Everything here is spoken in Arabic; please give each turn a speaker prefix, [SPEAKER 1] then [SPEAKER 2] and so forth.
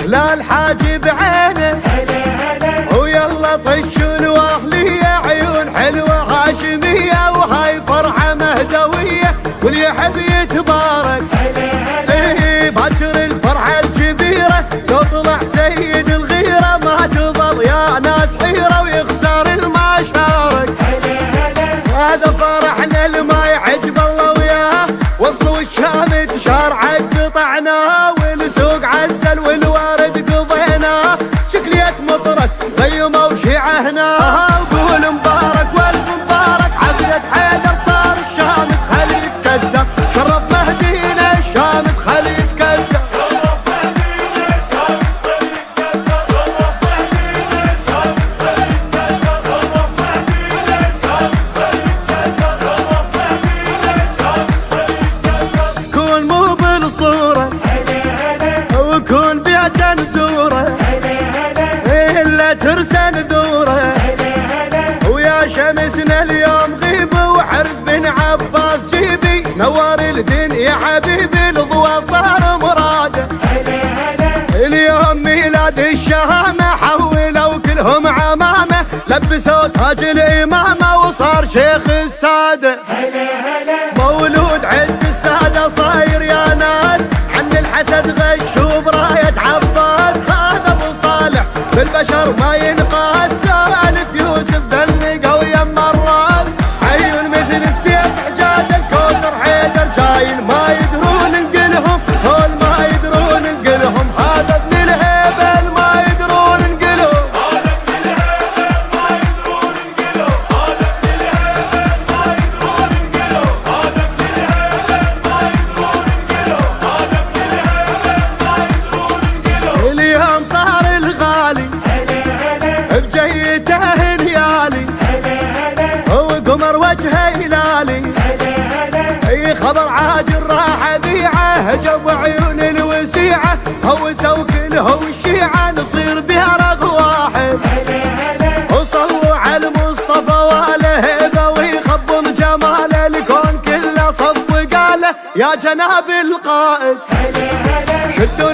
[SPEAKER 1] لا الحاجب بعينه ويلا طشوا الواهلية عيون حلوة هاشمية وهاي فرحة مهدوية واللي يحب يتبارك باكر الفرحة الكبيرة لو طلع سيد الغيرة ما تظل يا ناس حيرة ويخسر الما شارك. هذا فرحنا الما يعجب الله وياه وصلوا الشام شارع قطعناه والسوق عزل والوارد قضيناه شكلية مطرت غيمة وشيعة هنا وقول مبارك والف مبارك عبدة حيدر صار الشام تخلي يتكدر شرف مهدينا الشام تخلي يتكدر كون مو بالصورة وكون بيتا نزوره إلا ترسن ذوره ويا شمسنا اليوم غيبه وحرز بن عباس جيبي نوار الدين يا حبيبي الضوى صار مراده. اليوم ميلاد الشهامة حولوا كلهم عمامة لبسوا تاج الإمامة وصار شيخ السادة. مولود عند السادة صاير يا ناس عن الحسد غشوا براية عباس هذا ابو صالح بالبشر ما ينقاس ثالث يوسف دلقوا يم الراس عيون مثل السيف حجاج الكوثر حيدر جايين ما يدرون نقلهم هول ما يدرون نقلهم هذا ابن الهيبل ما يدرون نقلهم هذا ابن الهيبل ما يدرون نقلهم هذا ابن الهيبل ما يدرون نقلهم هذا ابن الهيبل ما يدرون نقلهم هذا ابن الهيبل ما يدرون نقلهم. اليوم صار الغالي بجيته هليالي وقمر وجهه هلالي اي خبر عاجل راح ذيعه هجوا عيون الوسيعه هوسوا كلهم الشيعه نصير بها رغ واحد وصلوا على المصطفى واله هيبه ويخبر جماله الكون كله صف قاله يا جناب القائد شدوا